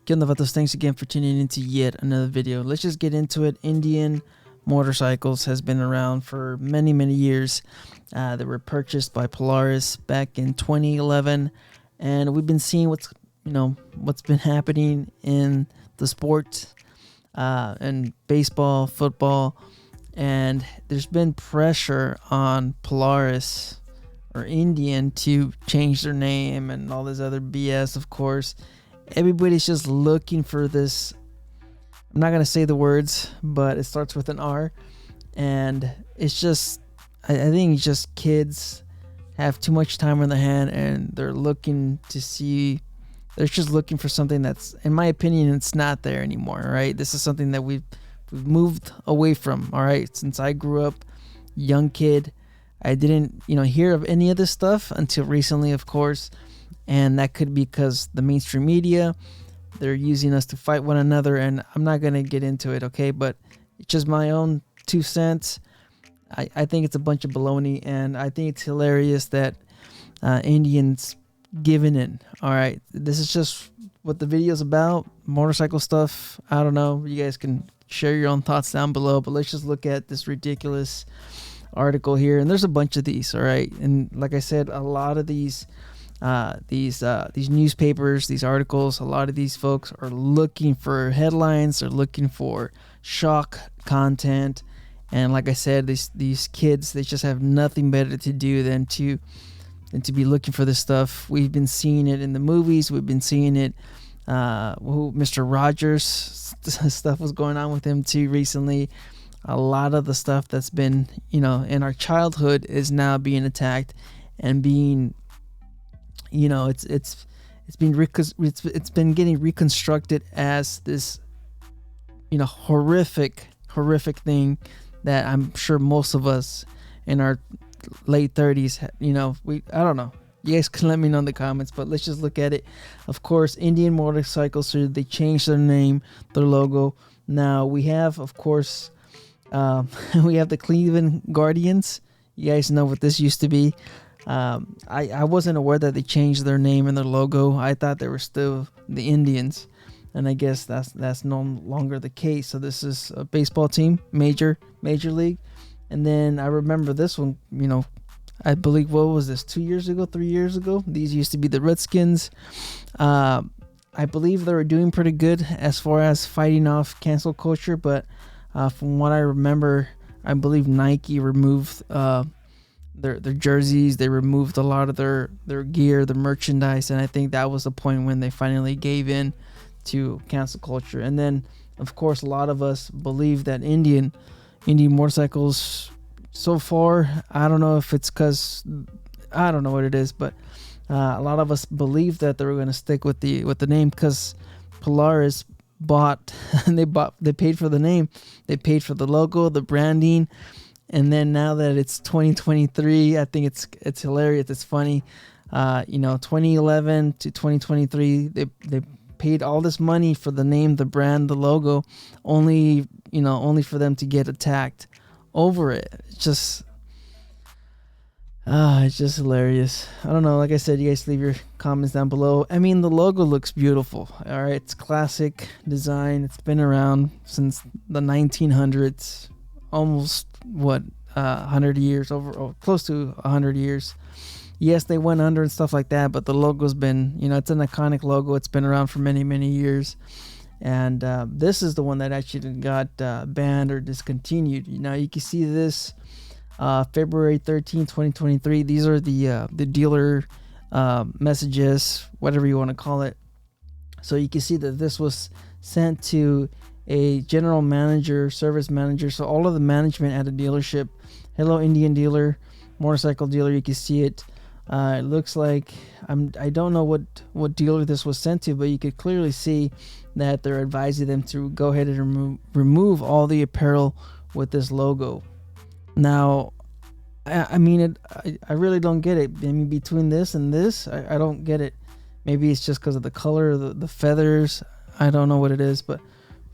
Good enough. Thanks again for tuning into yet another video. Let's just get into it. Indian Motorcycles has been around for many, many years. They were purchased by Polaris back in 2011, and we've been seeing what's been happening in the sport, and baseball, football, and there's been pressure on Polaris or Indian to change their name and all this other BS. Of course, everybody's just looking for this. I'm not gonna say the words, but it starts with an R, and it's just, I think it's just kids have too much time on their hand, and they're looking to see. They're just looking for something that's, in my opinion, it's not there anymore. Right? This is something that we've moved away from. All right, since I grew up, young kid, I didn't hear of any of this stuff until recently, of course, and that could be because the mainstream media, they're using us to fight one another, and I'm not gonna get into it, okay? But it's just my own 2 cents. I think it's a bunch of baloney, and I think it's hilarious that Indians giving in. All right, this is just what the video's about. Motorcycle stuff. I don't know. You guys can share your own thoughts down below, but let's just look at this ridiculous article here, and there's a bunch of these. All right, and like I said, a lot of these newspapers, these articles, a lot of these folks are looking for headlines. They're looking for shock content, and like I said, these kids, they just have nothing better to do than to be looking for this stuff. We've been seeing it in the movies. We've been seeing it. Mr. Rogers, stuff was going on with him too recently. A lot of the stuff that's been in our childhood is now being attacked and being it's been getting reconstructed as this horrific thing that I'm sure most of us in our late 30s, I don't know. You guys can let me know in the comments, but let's just look at it. Of course, Indian Motorcycles, so they changed their name, their logo. Now we have, of course, we have the Cleveland Guardians. You guys know what this used to be. I wasn't aware that they changed their name and their logo. I thought they were still the Indians, and I guess that's no longer the case. So this is a baseball team, major league. And then I remember this one, I believe, what was this, 2 years ago, 3 years ago? These used to be the Redskins. I believe they were doing pretty good as far as fighting off cancel culture, but from what I remember, I believe Nike removed their jerseys. They removed a lot of their gear, the merchandise, and I think that was the point when they finally gave in to cancel culture. And then, of course, a lot of us believe that Indian Motorcycles, so far, I don't know if it's because, I don't know what it is, but a lot of us believe that they were going to stick with the name because Polaris bought and they paid for the name, they paid for the logo, the branding. And then now that it's 2023, I think it's hilarious. It's funny. 2011 to 2023, they paid all this money for the name, the brand, the logo, only for them to get attacked over it. It's just hilarious. I don't know. Like I said, you guys leave your comments down below. I mean, the logo looks beautiful. All right, it's classic design. It's been around since the 1900s. Almost 100 years, close to 100 years. Yes, they went under and stuff like that, but the logo's been, it's an iconic logo. It's been around for many, many years. And this is the one that actually got banned or discontinued. Now you can see this February 13, 2023. These are the dealer messages, whatever you want to call it. So you can see that this was sent to a general manager, service manager, so all of the management at a dealership. Hello, Indian dealer, motorcycle dealer. You can see it. It looks like I don't know what dealer this was sent to, but you could clearly see that they're advising them to go ahead and remove all the apparel with this logo. Now, I mean, I really don't get it. I mean, between this and this, I don't get it. Maybe it's just because of the color, the feathers. I don't know what it is, but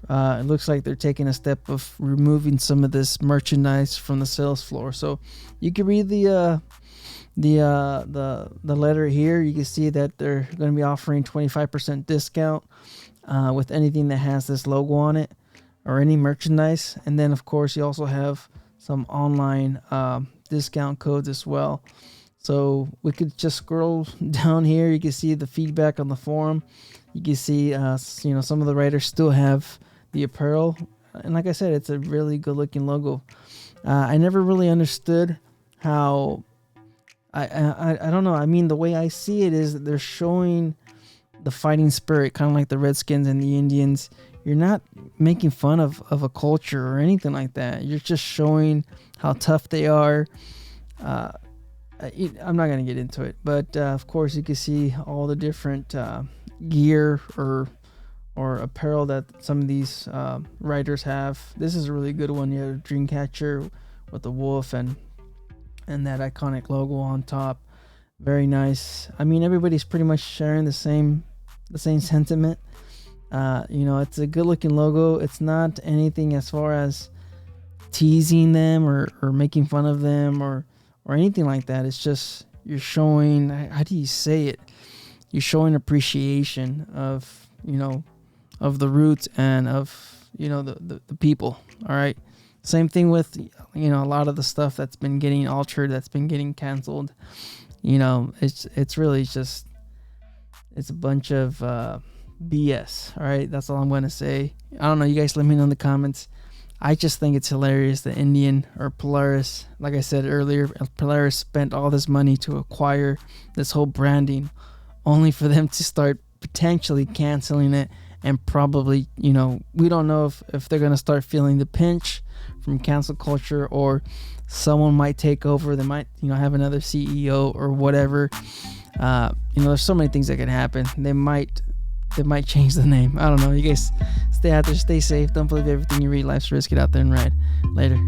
it looks like they're taking a step of removing some of this merchandise from the sales floor. So you can read the letter here. You can see that they're going to be offering 25% discount with anything that has this logo on it or any merchandise. And then of course you also have some online discount codes as well. So we could just scroll down here. You can see the feedback on the forum. You can see some of the writers still have the apparel, and like I said, it's a really good looking logo. I never really understood how I don't know. I mean, the way I see it is that they're showing the fighting spirit, kind of like the Redskins and the Indians. You're not making fun of a culture or anything like that. You're just showing how tough they are. I'm not going to get into it, but of course you can see all the different gear or apparel that some of these riders have. This is a really good one. You have a Dreamcatcher with the wolf and that iconic logo on top. Very nice. I mean, everybody's pretty much sharing the same sentiment. It's a good looking logo. It's not anything as far as teasing them or making fun of them or anything like that. It's just you're showing, how do you say it? You're showing appreciation of the roots and of the people. All right. Same thing with a lot of the stuff that's been getting altered, that's been getting canceled. It's really just, it's a bunch of BS. All right, that's all I'm going to say. I don't know, you guys let me know in the comments. I just think it's hilarious that Indian or Polaris, like I said earlier, Polaris spent all this money to acquire this whole branding, only for them to start potentially canceling it. And probably, we don't know if they're going to start feeling the pinch from cancel culture, or someone might take over. They might, have another CEO or whatever. There's so many things that can happen. They might change the name. I don't know. You guys stay out there, stay safe. Don't believe everything you read. Life's a risk. Get out there and ride. Later.